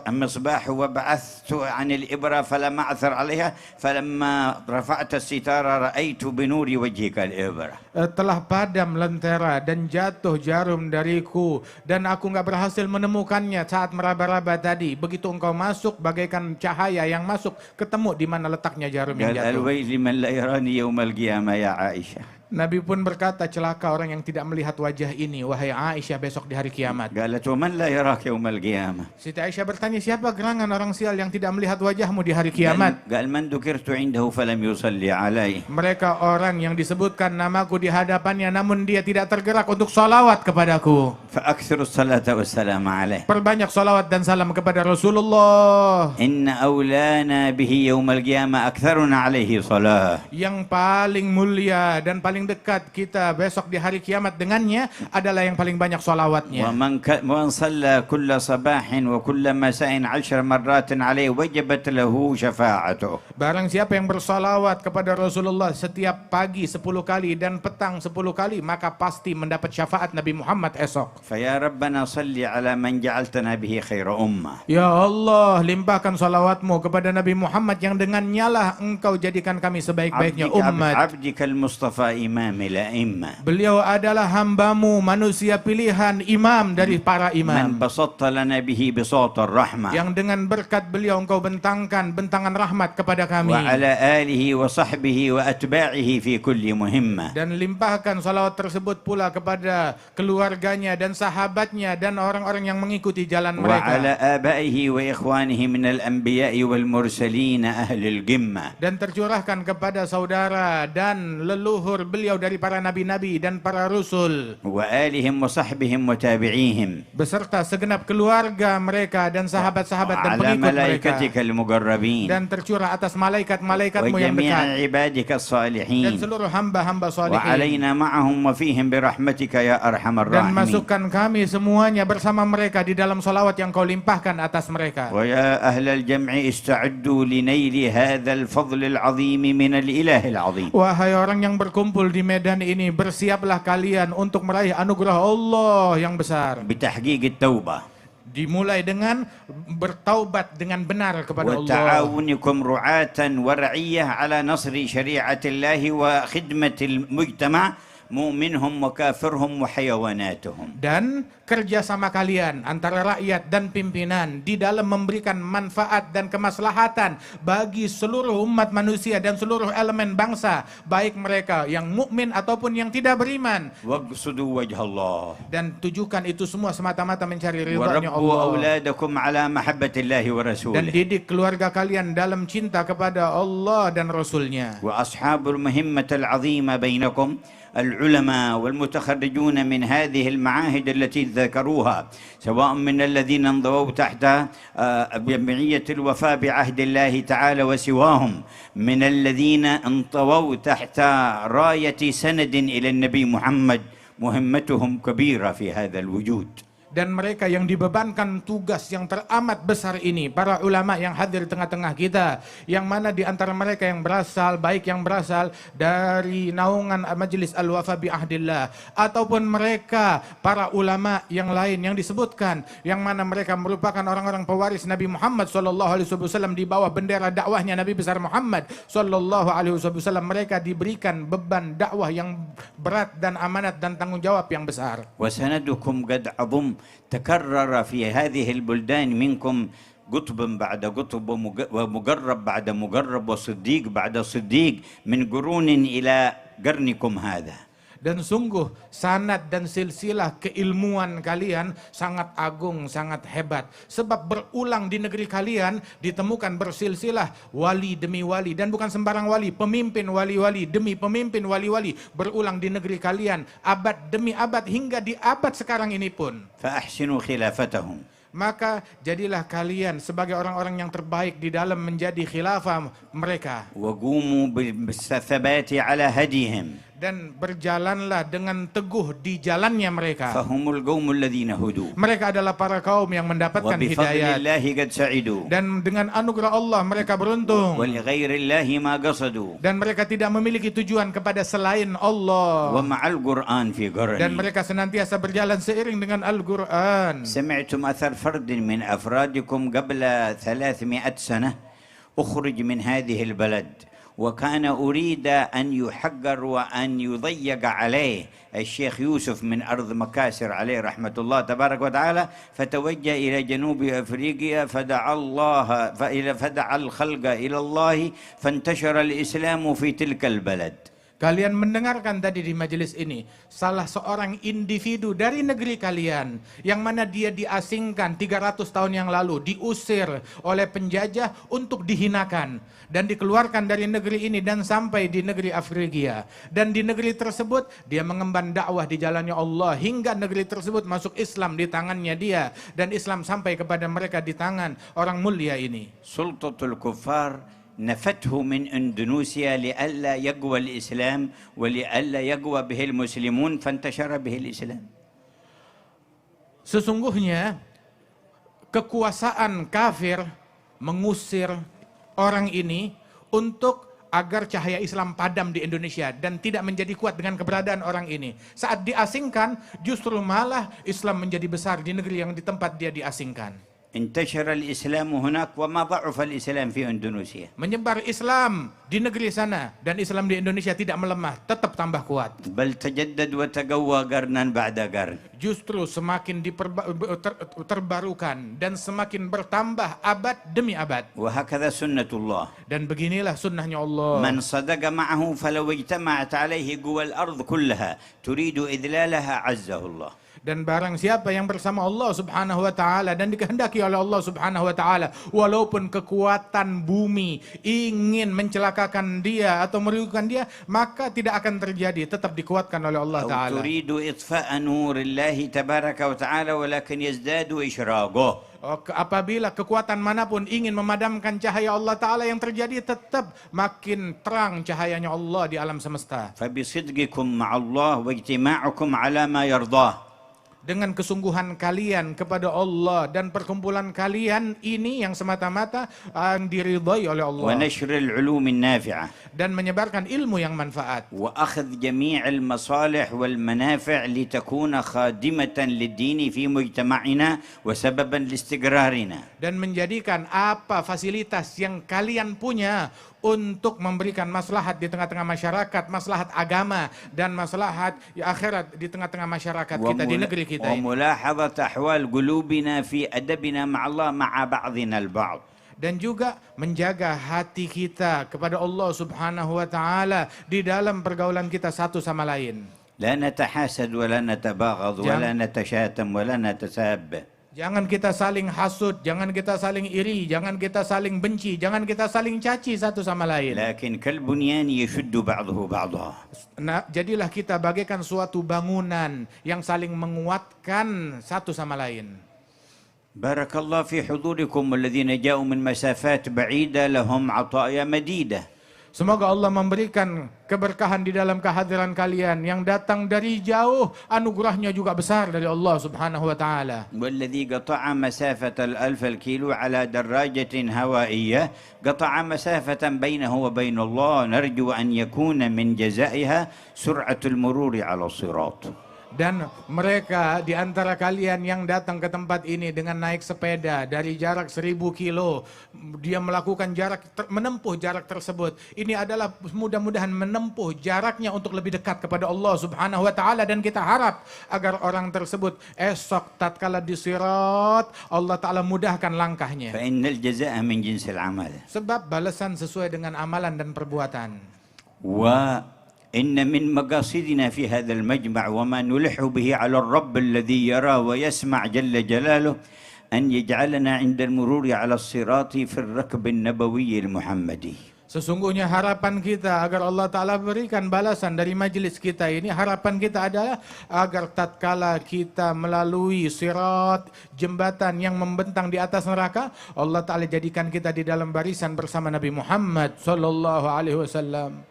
المصباح وبعثت عن الإبرة فلم أعثر عليها فلما رفعت الستارة رأيت بنور وجهك الإبرة. Telah padam lentera dan jatuh jarum dariku dan aku nggak berhasil menemukannya saat meraba-raba tadi. Begitu engkau masuk bagaikan cahaya yang masuk, ketemu di mana letaknya jarum yang قال jatuh. الويل من لا يراني يوم القيامة يا عائشة. Nabi pun berkata, celaka orang yang tidak melihat wajah ini, wahai Aisyah, besok di hari kiamat. قالت ومن لا يراك يوم القيامة. Siti Aisyah bertanya, siapa gerangan orang sial yang tidak melihat wajahmu di hari kiamat? قال من ذكرت عنده فلم يصلي عليه. Mereka orang yang disebutkan namaku di hadapannya namun dia tidak tergerak untuk salawat kepadaku. فأكثر الصلاة والسلام عليه. Perbanyak salawat dan salam kepada Rasulullah. إن أولانا به يوم القيامة أكثرنا عليه صلاة. Yang paling mulia dan paling dekat kita besok di hari kiamat dengannya adalah yang paling banyak salawatnya. ومن صلى كل صباح وكل مساء 10 مرات عليه وجبت له شفاعته. Barang siapa yang bersalawat kepada Rasulullah setiap pagi 10 kali dan petang 10 kali, maka pasti mendapat syafaat Nabi Muhammad esok. فيا ربنا صل على من جعلتنا به خير أمة. Ya Allah, limpahkan salawatmu kepada Nabi Muhammad yang dengannya lah engkau jadikan kami sebaik-baiknya umat. عبدك المصطفى إمام الأئمة. Beliau adalah hambamu, manusia pilihan, imam dari para من imam. بسطت لنا به بساط الرحمة. Yang dengan berkat beliau engkau bentangkan bentangan rahmat kepada kami. وعلى آله وصحبه وأتباعه في كل مهمة. Dan limpahkan salawat tersebut pula kepada keluarganya dan sahabatnya dan orang-orang yang mengikuti jalan وعلى mereka. آبائه وإخوانه من الأنبياء والمرسلين أهل القمة. Dan tercurahkan kepada saudara dan leluhur beliau dari para nabi-nabi dan para rasul. وآلهم وصحبهم وتابعيهم. Beserta segenap keluarga mereka dan sahabat-sahabat dan على pengikut mereka. ملائكتك المقربين. Dan tercurah atas malaikat-malaikatmu yang وجميع dekat. عبادك Dan الصالحين. seluruh hamba-hamba salihin. وعلينا معهم وفيهم برحمتك يا أرحم Dan الراحمين. masukkan kami semuanya bersama mereka di dalam salawat yang kau limpahkan atas mereka. ويا أهل الجمع استعدوا لنيل هذا الفضل العظيم من الإله العظيم. Wahai orang yang berkumpul di medan ini, bersiaplah kalian untuk meraih anugerah Allah yang besar. بتحقيق التوبة Dimulai dengan bertaubat dengan benar kepada Allah. وتعاونكم رعاة ورعية على نصر شريعة الله وخدمة المجتمع مؤمنهم وكافرهم وحيواناتهم. Dan kerjasama kalian antara rakyat dan pimpinan di dalam memberikan manfaat dan kemaslahatan bagi seluruh umat manusia dan seluruh elemen bangsa, baik mereka yang mukmin ataupun yang tidak beriman. واقصدوا وجه الله Dan tujukan itu semua semata-mata mencari ridha-Nya وربوا Allah. أولادكم على محبة الله Dan ورسوله. didik keluarga kalian dalam cinta kepada Allah dan Rasulnya. وأصحاب المهمة العظيمة بينكم العلماء والمتخرجون من هذه المعاهد التي ذكروها، سواء من الذين انضووا تحت جمعية الوفاء بعهد الله تعالى وسواهم من الذين انطووا تحت راية سند إلى النبي محمد، مهمتهم كبيرة في هذا الوجود. Dan mereka yang dibebankan tugas yang teramat besar ini, para ulama yang hadir di tengah-tengah kita, yang mana di antara mereka yang berasal, baik yang berasal dari naungan Majelis Al-Wafa bi Ahdillah, ataupun mereka para ulama yang lain yang disebutkan, yang mana mereka merupakan orang-orang pewaris Nabi Muhammad SAW di bawah bendera dakwahnya Nabi besar Muhammad SAW. Mereka diberikan beban dakwah yang berat dan amanat dan tanggung jawab yang besar. وسندكم قد عظم تكرر في هذه البلدان منكم قطب بعد قطب ومقرب بعد مقرب وصديق بعد صديق من قرون إلى قرنكم هذا. Dan sungguh sanad dan silsilah keilmuan kalian sangat agung, sangat hebat. Sebab berulang di negeri kalian ditemukan bersilsilah wali demi wali. Dan bukan sembarang wali, pemimpin wali-wali demi pemimpin wali-wali. Berulang di negeri kalian abad demi abad hingga di abad sekarang ini pun. فأحسنوا خلافتهم. Maka jadilah kalian sebagai orang-orang yang terbaik di dalam menjadi khilafah mereka. وقوموا بالثبات على هديهم. Dan berjalanlah dengan teguh di jalannya mereka. فهم القوم الذين هدوا. Mereka adalah para kaum yang mendapatkan وبفضل hidayat. الله قد سعدوا. Dan dengan anugerah Allah mereka beruntung. ولغير الله ما قصدوا. Dan mereka tidak memiliki tujuan kepada selain Allah. ومع القرآن في Dan قرني. mereka senantiasa berjalan seiring dengan Al-Quran. سمعتم أثر فرد من أفرادكم قبل 300 سنة أخرج من هذه البلد وكان أريد أن يحقر وأن يضيق عليه الشيخ يوسف من أرض مكاسر عليه رحمة الله تبارك وتعالى، فتوجه إلى جنوب أفريقيا فدعا الخلق إلى الله فانتشر الإسلام في تلك البلد. Kalian mendengarkan tadi di majelis ini, salah seorang individu dari negeri kalian, yang mana dia diasingkan 300 tahun yang lalu, diusir oleh penjajah untuk dihinakan, dan dikeluarkan dari negeri ini dan sampai di negeri Afrika. Dan di negeri tersebut, dia mengemban dakwah di jalannya Allah, hingga negeri tersebut masuk Islam di tangannya dia, dan Islam sampai kepada mereka di tangan orang mulia ini. Sultatul Kuffar نفته من إندونيسيا لئلا يقوى الإسلام ولئلا يقوى به المسلمون فانتشر به الإسلام. Sesungguhnya kekuasaan kafir mengusir orang ini untuk agar cahaya Islam padam di Indonesia dan tidak menjadi kuat dengan keberadaan orang ini. Saat diasingkan, justru malah Islam menjadi besar di negeri yang di tempat dia diasingkan. انتشر الإسلام هناك وما ضعف الإسلام في إندونيسيا. Menyebar Islam di negeri sana dan Islam di Indonesia tidak melemah, tetap tambah kuat. بل تجدد وتقوى قرنا بعد قرن. Justru semakin terbarukan dan semakin bertambah abad demi abad. وهكذا سنة الله. Dan beginilah sunnahnya Allah. من صدق معه فلو اجتمعت عليه قوى الأرض كلها تريد إذلالها عزه الله. Dan barang siapa yang bersama Allah Subhanahu wa taala dan dikehendaki oleh Allah Subhanahu wa taala, walaupun kekuatan bumi ingin mencelakakan dia atau merugikan dia, maka tidak akan terjadi, tetap dikuatkan oleh Allah taala. تريد إطفاء نور الله تبارك وتعالى ولكن يزداد إشراقه. Apabila kekuatan manapun ingin memadamkan cahaya Allah Ta'ala, yang terjadi tetap makin terang cahayanya Allah di alam semesta. فبصدقكم مع الله واجتماعكم على ما يرضاه. Dengan kesungguhan kalian kepada Allah dan perkumpulan kalian ini yang semata-mata diridhai oleh Allah. ونشر العلوم النافعة. Dan menyebarkan ilmu yang manfaat. وأخذ جميع المصالح والمنافع لتكون خادمة للدين في مجتمعنا وسببا لاستقرارنا. Dan menjadikan apa fasilitas yang kalian punya untuk memberikan maslahat di tengah-tengah masyarakat, maslahat agama dan maslahat akhirat di tengah-tengah masyarakat kita di negeri kita ini. وملاحظة أحوال قلوبنا في أدبنا مع الله مع بعضنا البعض. Dan juga menjaga hati kita kepada Allah Subhanahu wa taala di dalam pergaulan kita satu sama lain. لا نتحاسد ولا نتباغض ولا نتشاتم ولا نتساب. Jangan kita saling hasud, jangan kita saling iri, jangan kita saling benci, jangan kita saling caci satu sama lain. لكن كالبنيان يشد بعضه بعضا. Nah, jadilah kita bagaikan suatu bangunan yang saling menguatkan satu sama lain. بارك الله في حضوركم والذين جاءوا من مسافات بعيدة لهم عطايا مديدة. Semoga Allah memberikan keberkahan di dalam kehadiran kalian. Yang datang dari jauh, anugerahnya juga besar dari Allah Subhanahu wa taala. والذي قطع مسافة 1000 الكيلو على دراجة هوائية قطع مسافة بينه وبين الله نرجو أن يكون من جزائها سرعة المرور على الصراط. Dan mereka di antara kalian yang datang ke tempat ini dengan naik sepeda dari jarak 1000 kilo, dia melakukan menempuh jarak tersebut. Ini adalah mudah-mudahan menempuh jaraknya untuk lebih dekat kepada Allah Subhanahu wa taala, dan kita harap agar orang tersebut esok tatkala di sirat Allah taala mudahkan langkahnya. فإن الجزاء من جنس العمل. Sebab balasan sesuai dengan amalan dan perbuatan. إن من مقاصدنا في هذا المجمع وما نلح به على الرب الذي يرى ويسمع جل جلاله أن يجعلنا عند المرور على الصراط في الركب النبوي المحمدي. Sesungguhnya harapan kita agar Allah Ta'ala berikan balasan dari majelis kita ini, harapan kita adalah agar tatkala kita melalui sirat, jembatan yang membentang di atas neraka, Allah Ta'ala jadikan kita di dalam barisan bersama Nabi Muhammad sallallahu alaihi wasallam.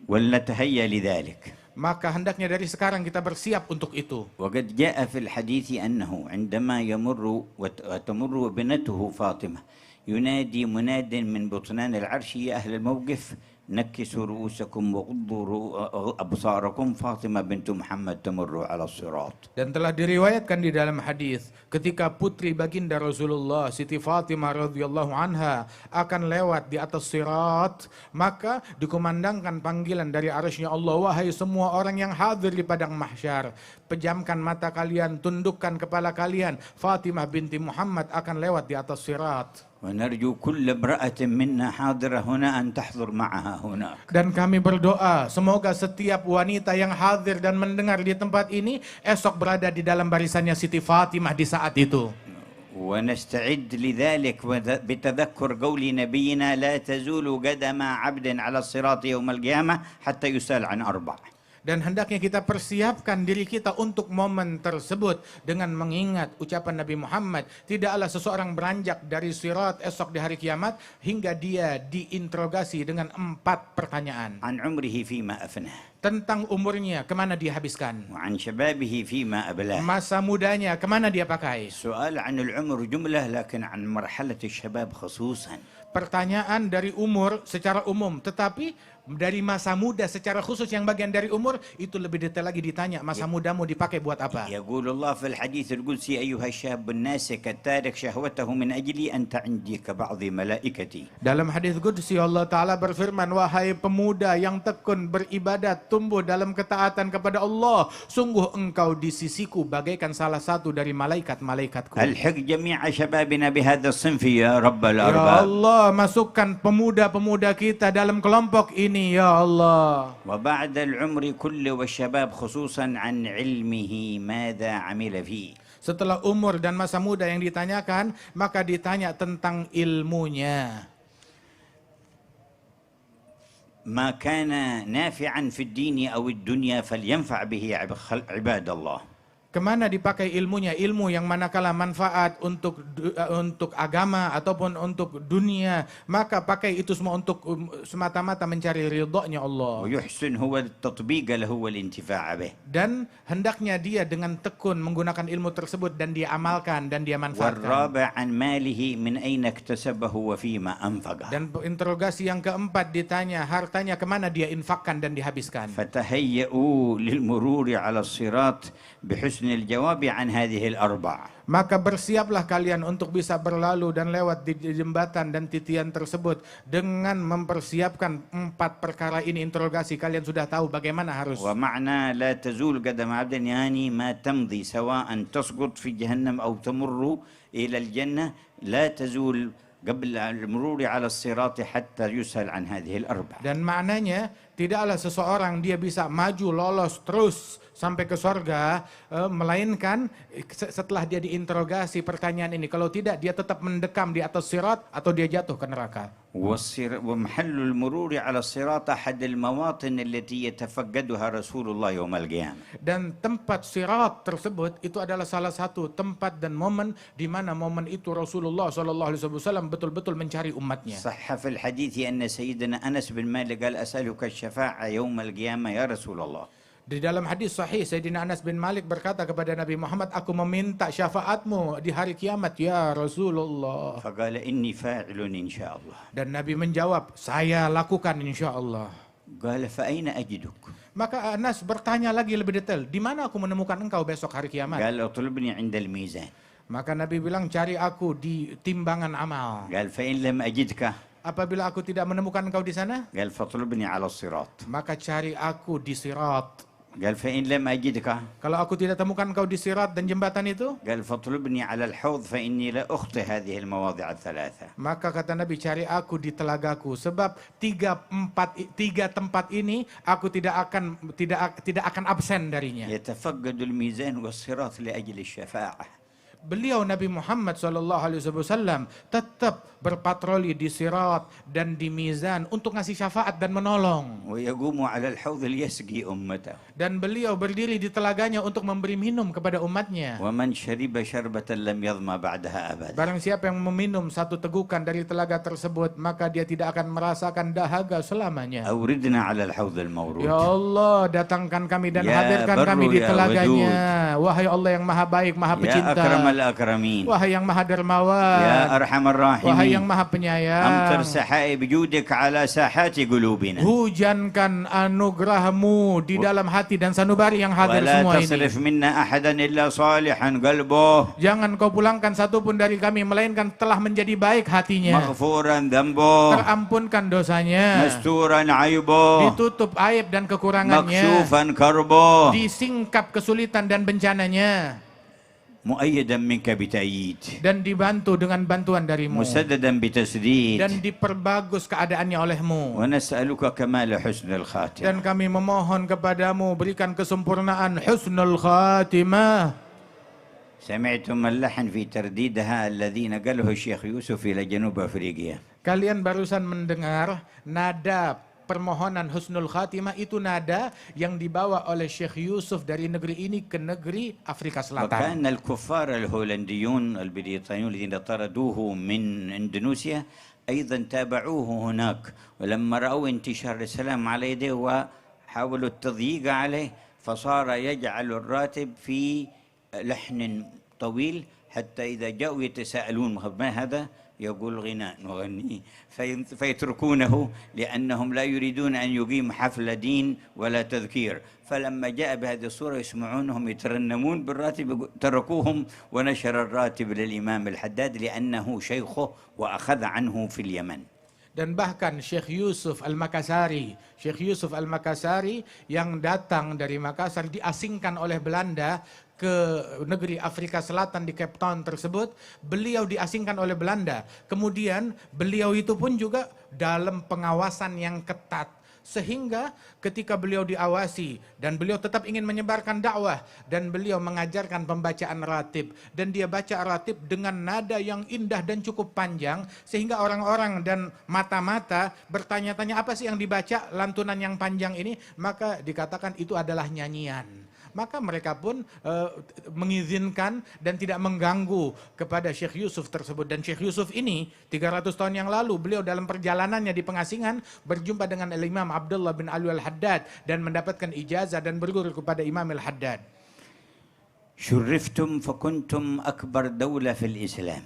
ولنتهيأ لذلك. Maka hendaknya dari sekarang kita bersiap untuk itu. وقد جاء في الحديث أنه عندما يمر وتمر ابنته فاطمة ينادي مناد من بطنان العرش يا أهل الموقف نكسوا رؤوسكم وغضوا أبصاركم فاطمة بنت محمد تمر على الصراط. Dan telah diriwayatkan di dalam hadis ketika putri baginda Rasulullah Siti Fatimah radhiyallahu anha akan lewat di atas sirat, maka dikumandangkan panggilan dari arsy-Nya Allah, wahai semua orang yang hadir di padang mahsyar, pejamkan mata kalian, tundukkan kepala kalian, Fatimah binti Muhammad akan lewat di atas sirat. ونرجو كل امرأة منا حاضرة هنا أن تحضر معها هناك. Dan kami berdoa semoga setiap wanita yang hadir dan mendengar di tempat ini esok berada di dalam barisannya Siti Fatimah di saat itu. ونستعد لذلك بتذكر قول نبينا لا تزول قدم عبد على الصراط يوم القيامة حتى يسأل عن أربع. Dan hendaknya kita persiapkan diri kita untuk momen tersebut dengan mengingat ucapan Nabi Muhammad, tidaklah seseorang beranjak dari sirat esok di hari kiamat hingga dia diinterogasi dengan 4 pertanyaan. عن عمره فيما أفناه. Tentang umurnya, kemana dia habiskan. وعن شبابه فيما أبلاه. Masa mudanya, kemana dia pakai. سؤال عن العمر جملة لكن عن مرحلة الشباب خصوصا. Pertanyaan dari umur secara umum, tetapi dari masa muda secara khusus yang bagian dari umur itu lebih detail lagi ditanya, masa mudamu dipakai buat apa? يقول الله في الحديث القدسي أيها الشاب الناسك التارك شهوته من أجلي أنت عندي كبعض ملائكتي. Dalam hadis qudsi Allah Ta'ala berfirman, wahai pemuda yang tekun beribadat, tumbuh dalam ketaatan kepada Allah, sungguh engkau di sisiku bagaikan salah satu dari malaikat-malaikatku. ألحق جميع شبابنا بهذا الصنف يا رب Ya الأرباب. Allah, masukkan pemuda-pemuda kita dalam kelompok ini, ya Allah. وبعد العمر كله والشباب خصوصا عن علمه ماذا عمل فيه. Setelah umur dan masa muda yang ditanyakan, maka ditanya tentang ilmunya. ما كان نافعا في الدين أو الدنيا فلينفع به عباد الله. Kemana dipakai ilmunya? Ilmu yang manakala manfaat untuk agama ataupun untuk dunia, maka pakai itu semua untuk semata-mata mencari ridhonya Allah. ويحسن هو التطبيق له والانتفاع به. Dan hendaknya dia dengan tekun menggunakan ilmu tersebut dan dia amalkan dan dia manfaatkan. والرابع عن ماله من أين اكتسبه وفيما أنفقه. Dan interogasi yang keempat ditanya hartanya kemana dia infakkan dan dihabiskan. فتهيئوا للمرور على الصراط بحسن الجواب عن هذه الأربع. Maka bersiaplah kalian untuk bisa berlalu dan lewat di jembatan dan titian tersebut dengan mempersiapkan 4 perkara ini. Interogasi kalian sudah tahu bagaimana harus. ومعنى لا تزول قدم عبد يعني ما تمضي سواء تسقط في جهنم أو تمر إلى الجنة لا تزول قبل المرور على الصراط حتى يسأل عن هذه الأربع. Dan maknanya tidaklah seseorang dia bisa maju lolos terus sampai ke sorga, melainkan setelah dia diinterogasi pertanyaan ini. Kalau tidak, dia tetap mendekam di atas sirat atau dia jatuh ke neraka. ومحل المرور على الصراط أحد المواطن التي يتفقدها رسول الله يوم القيامة. Dan tempat sirat tersebut itu adalah salah satu tempat dan momen di mana momen itu Rasulullah SAW betul-betul mencari umatnya. صح في الحديث أن سيدنا أنس بن مالك قال أسألك الشفاعة يوم القيامة يا رسول الله. Di dalam hadis sahih, Sayyidina Anas bin Malik berkata kepada Nabi Muhammad, aku meminta syafaatmu di hari kiamat ya Rasulullah. فقال إني فاعل إن شاء الله. Dan Nabi menjawab, saya lakukan insya Allah. قال فأين أجدك؟ Maka Anas bertanya lagi lebih detail, di mana aku menemukan engkau besok hari kiamat? قال اطلبني عند الميزان. Maka Nabi bilang, cari aku di timbangan amal. قال فإن لم أجدك؟ Apabila aku tidak menemukan engkau di sana, قال فاطلبني على الصراط. maka cari aku di sirat. قال فإن لم أجدك Kalau aku tidak temukan kau di sirat dan jembatan itu, قال فاطلبني على الحوض فإني لا أخطي هذه المواضع الثلاثة. maka kata Nabi, cari aku di telagaku, sebab tiga tempat ini aku tidak akan absen darinya. يتفقد الميزان والصراط لأجل الشفاعة. Beliau Nabi Muhammad SAW tetap berpatroli di sirat dan di mizan untuk ngasih syafaat dan menolong. ويقوم على الحوض ليسقي أمته. Dan beliau berdiri di telaganya untuk memberi minum kepada umatnya. ومن شرب شربة لم يظمأ بعدها أبدا. Barang siapa yang meminum satu tegukan dari telaga tersebut, maka dia tidak akan merasakan dahaga selamanya. أوردنا على الحوض المورود. Ya Allah, datangkan kami dan Ya hadirkan Barru, kami di ya telaganya. Wahai Allah yang maha baik, maha يا pecinta. أكرم الأكرمين. Wahai yang maha dermawan. يا أرحم Wahai yang الراحمين. maha penyayang. أمطر سحائب جودك على ساحات قلوبنا. Hujankan anugerahmu di dalam hati dan sanubari yang hadir ولا semua ini. تصرف منا أحدا إلا صالحا قلبه. Jangan kau pulangkan satupun dari kami, melainkan telah menjadi baik hatinya. مغفورا ذنبه. Terampunkan dosanya. مستورا عيبه. Ditutup aib dan kekurangannya. مكشوفا كربه. Disingkap kesulitan dan bencananya. مؤيدا منك بتأييد. Dan dibantu dengan bantuan darimu. مسددا بتسديد. Dan diperbagus keadaannya olehmu. ونسألك كمال حسن الخاتمة. Dan kami memohon kepadamu, berikan kesempurnaan husnul khatimah. سمعتم اللحن في ترديدها الذين قاله الشيخ يوسف إلى جنوب أفريقيا. Kalian barusan mendengar nada permohonan husnul khatimah, itu nada yang dibawa oleh Syekh Yusuf dari negeri ini ke negeri Afrika Selatan. وكان الكفار الهولنديون البريطانيون الذين طردوه من إندونيسيا أيضا تابعوه هناك، ولما رأوا انتشار السلام على يديه وحاولوا التضييق عليه فصار يجعل الراتب في لحن طويل حتى إذا جاءوا يتساءلون ما هذا يقول غناء نغني فيتركونه لأنهم لا يريدون أن يقيم حفل دين ولا تذكير. فلما جاء بهذه الصورة يسمعونهم يترنمون بالراتب تركوهم ونشر الراتب للإمام الحداد لأنه شيخه وأخذ عنه في اليمن. Dan bahkan Syekh Yusuf Al-Makassari yang datang dari Makassar diasingkan oleh Belanda ke negeri Afrika Selatan di Cape Town tersebut. Beliau diasingkan oleh Belanda. Kemudian beliau itu pun juga dalam pengawasan yang ketat. Sehingga ketika beliau diawasi dan beliau tetap ingin menyebarkan dakwah dan beliau mengajarkan pembacaan ratib dan dia baca ratib dengan nada yang indah dan cukup panjang sehingga orang-orang dan mata-mata bertanya-tanya apa sih yang dibaca lantunan yang panjang ini, maka dikatakan itu adalah nyanyian. Maka mereka pun mengizinkan dan tidak mengganggu kepada Syekh Yusuf tersebut. Dan Syekh Yusuf ini 300 tahun yang lalu beliau dalam perjalanannya di pengasingan berjumpa dengan Imam Abdullah bin Ali Al-Haddad dan mendapatkan ijazah dan berguru kepada Imam Al-Haddad. شرفتم فكنتم أكبر دولة في الإسلام.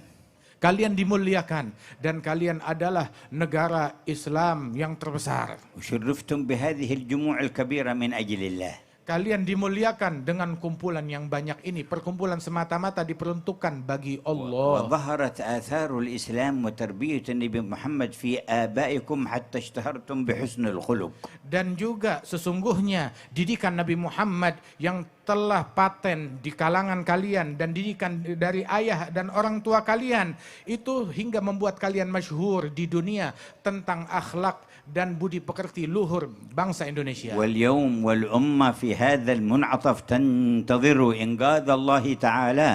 Kalian dimuliakan dan kalian adalah negara Islam yang terbesar. وشرفتم بهذه الجموع الكبيرة من أجل الله. Kalian dimuliakan dengan kumpulan yang banyak ini. Perkumpulan semata-mata diperuntukkan bagi Allah. وظهرت آثار الإسلام وتربية النبي محمد في آبائكم حتى اشتهرتم بحسن الخلق. Dan juga sesungguhnya didikan Nabi Muhammad yang telah paten di kalangan kalian dan didikan dari ayah dan orang tua kalian itu hingga membuat kalian masyhur di dunia tentang akhlak dan budi pekerti luhur bangsa Indonesia. واليوم والأمة في هذا المنعطف تنتظر إنقاذ الله تعالى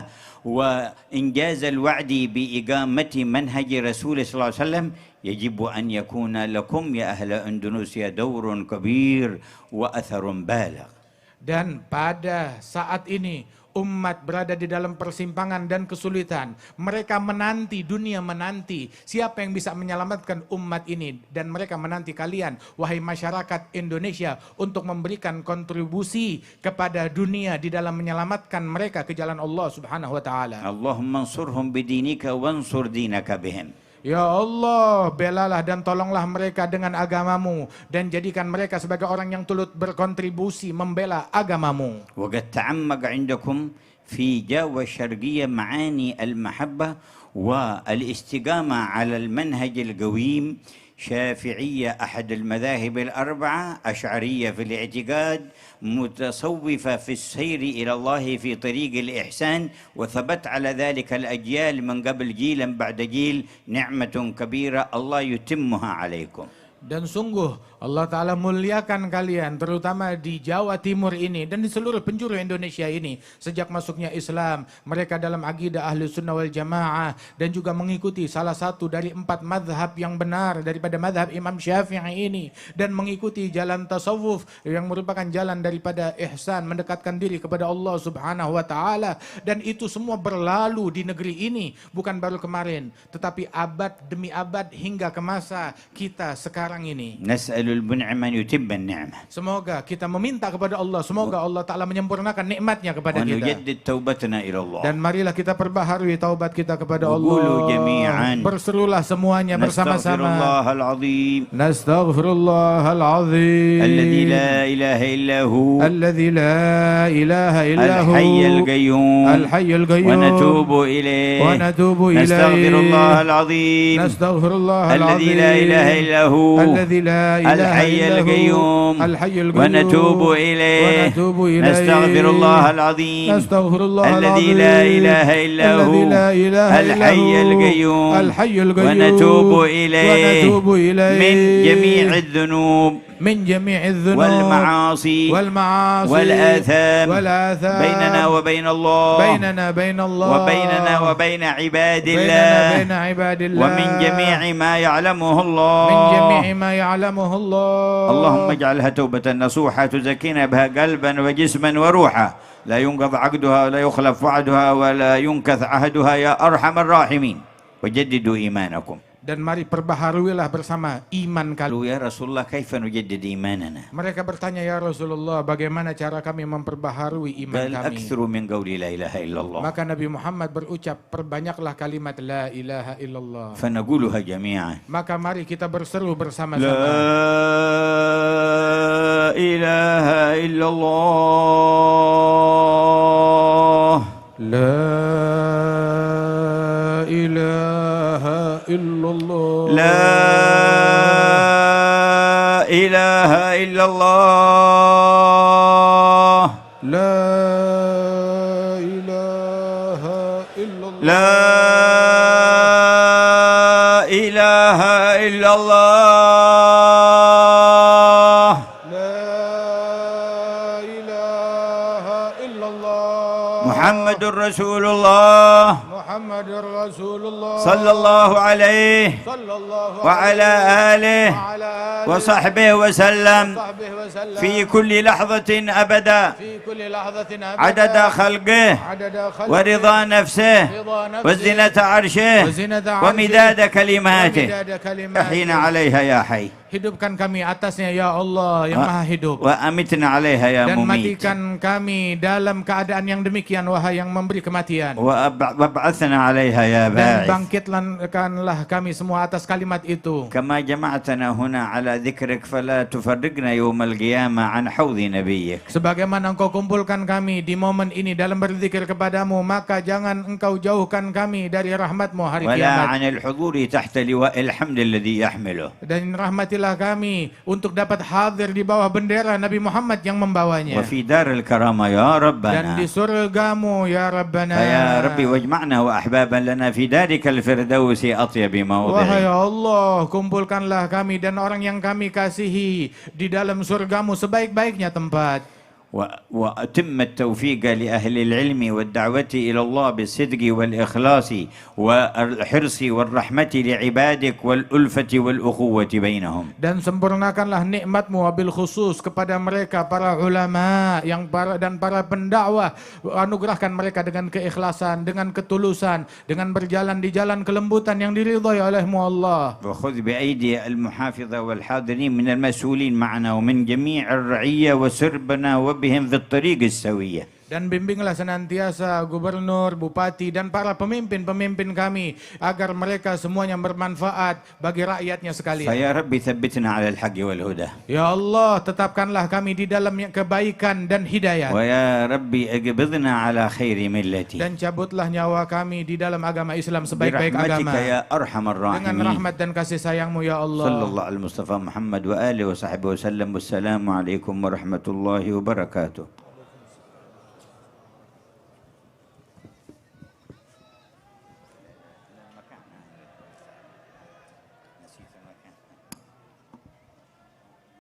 وإنجاز الوعد بإقامة منهج رسول صلى الله عليه وسلم. يجب أن يكون لكم يا أهل إندونيسيا دور كبير وأثر بالغ. Dan pada saat ini umat berada di dalam persimpangan dan kesulitan. Mereka menanti, dunia menanti siapa yang bisa menyelamatkan umat ini. Dan mereka menanti kalian, wahai masyarakat Indonesia, untuk memberikan kontribusi kepada dunia di dalam menyelamatkan mereka ke jalan Allah Subhanahu wa taala. Allahumma ansurhum bidinika wansur dinaka bihim. Ya Allah, belalah dan tolonglah mereka dengan agamamu dan jadikan mereka sebagai orang yang turut berkontribusi membela agamamu. وقد تعمق عندكم في جاوة الشرقية معاني المحبة والاستقامة على المنهج القويم شافعية أحد المذاهب الأربعة، أشعرية في الاعتقاد، متصوفة في السير إلى الله في طريق الإحسان، وثبت على ذلك الأجيال من قبل جيلا بعد جيل. نعمة كبيرة الله يتمها عليكم. Dan sungguh Allah Ta'ala muliakan kalian terutama di Jawa Timur ini dan di seluruh penjuru Indonesia ini. Sejak masuknya Islam, mereka dalam akidah Ahlu Sunnah wal Jamaah dan juga mengikuti salah satu dari 4 madhab yang benar daripada madhab Imam Syafi'i ini. Dan mengikuti jalan tasawuf yang merupakan jalan daripada ihsan, mendekatkan diri kepada Allah Subhanahu wa Ta'ala. Dan itu semua berlalu di negeri ini, bukan baru kemarin, tetapi abad demi abad hingga ke masa kita sekarang ini. نسأل المنعم أن يتم النعمة. Semoga kita meminta kepada Allah, semoga Allah Ta'ala menyempurnakan nikmatnya kepada kita. ونجدد توبتنا إلى الله. Dan marilah kita perbaharui taubat kita kepada وقولوا Allah. جميعا Berserulah semuanya نستغفر bersama-sama. الله العظيم Nastaghfirullahal azim. الذي لا إله إلا هو الذي لا إله إلا هو الحي القيوم الحي القيوم ونتوب إليه ونتوب إليه نستغفر الله العظيم نستغفر الله الذي لا إله إلا هو الذي لا إله الحي إلا هو القيوم الحي القيوم ونتوب إليه ونتوب إليه نستغفر الله العظيم نستغفر الله الذي العظيم لا إله إلا هو الذي لا إله إلا الحي هو القيوم الحي القيوم ونتوب إليه ونتوب إليه من جميع الذنوب من جميع الذنوب والمعاصي والمعاصي والآثام والآثام بيننا وبين الله بيننا بين الله وبيننا وبين عباد بيننا الله بين عباد الله ومن جميع ما يعلمه الله من جميع ما يعلمه الله اللهم اجعلها توبة نصوحة تزكينا بها قلبا وجسما وروحا، لا ينقض عقدها ولا يخلف وعدها ولا ينكث عهدها يا أرحم الراحمين. وجددوا إيمانكم. Dan mari perbaharuilah bersama iman kalian. قالوا يا رسول الله كيف نجدد إيماننا؟ Mereka bertanya, ya Rasulullah, bagaimana cara kami memperbaharui iman قال kami? أكثروا من قول لا إله إلا الله. Maka Nabi Muhammad berucap, perbanyaklah kalimat la ilaha illallah. فنقولها جميعا. Maka mari kita berseru bersama-sama. لا إله إلا الله. La ilaha illallah. لا إله إلا الله. La ilaha illallah. لا إله إلا الله. La ilaha illallah. محمد رسول الله محمد رسول الله صلى الله عليه صلى الله وعلى آله وعلى آله وصحبه وسلم وصحبه وسلم في كل لحظة أبدا في كل لحظة أبدا عدد خلقه عدد خلقه ورضا نفسه رضا نفسه وزنة عرشه وزنة عرشه ومداد كلماته ومداد كلماته. حين عليها يا حي Hidupkan kami atasnya ya Allah yang maha hidup. وأمتنا عليها يا Dan مميت matikan kami dalam keadaan yang demikian wahai yang memberi kematian. وابعثنا عليها يا Dan باعث bangkitkanlah kami semua atas kalimat itu. كما جمعتنا هنا على ذكرك فلا تفرقنا يوم القيامة عن حوض نبيك. Sebagaimana engkau kumpulkan kami di momen ini dalam berzikir kepadamu, maka jangan engkau jauhkan kami dari rahmatmu hari ولا kiamat. عن الحضور تحت لواء الحمد الذي يحمله. Dan rahmatilah kami untuk dapat hadir di bawah bendera Nabi Muhammad yang membawanya. وفي دار الكرامة يا Dan di ربنا. surgamu ya Rabbana. فيا ربي واجمعنا وأحبابا لنا في دارك الفردوس أطيب Wahai موضع. Allah, kumpulkanlah kami dan orang yang kami kasihi di dalam surgamu sebaik-baiknya tempat. وأتم التوفيق لأهل العلم والدعوة إلى الله بالصدق والإخلاص والحرص والرحمة لعبادك والألفة والأخوة بينهم. Dan sempurnakanlah nikmatmu wabil khusus kepada mereka para ulama dan para pendakwah. Anugerahkan mereka dengan keikhlasan, dengan ketulusan, dengan berjalan di jalan kelembutan yang diridhai olehmu Allah. وخذ بأيدي المحافظة والحاضرين من المسؤولين معنا ومن جميع الرعية وسربنا وبهم في الطريق السوية. Dan bimbinglah senantiasa gubernur, bupati, dan para pemimpin-pemimpin kami agar mereka semuanya bermanfaat bagi rakyatnya sekalian. فيا رب ثبتنا على الحق والهدى. Ya Allah, tetapkanlah kami di dalam kebaikan dan hidayah. ويا ربي اقبضنا على خير ملتي. Dan cabutlah nyawa kami di dalam agama Islam sebaik-baik agama. برحمتك يا أرحم Dengan الراحمين. rahmat dan kasih sayangmu ya Allah. صلى الله على المصطفى محمد وآله وصحبه وسلم. والسلام عليكم ورحمة الله وبركاته.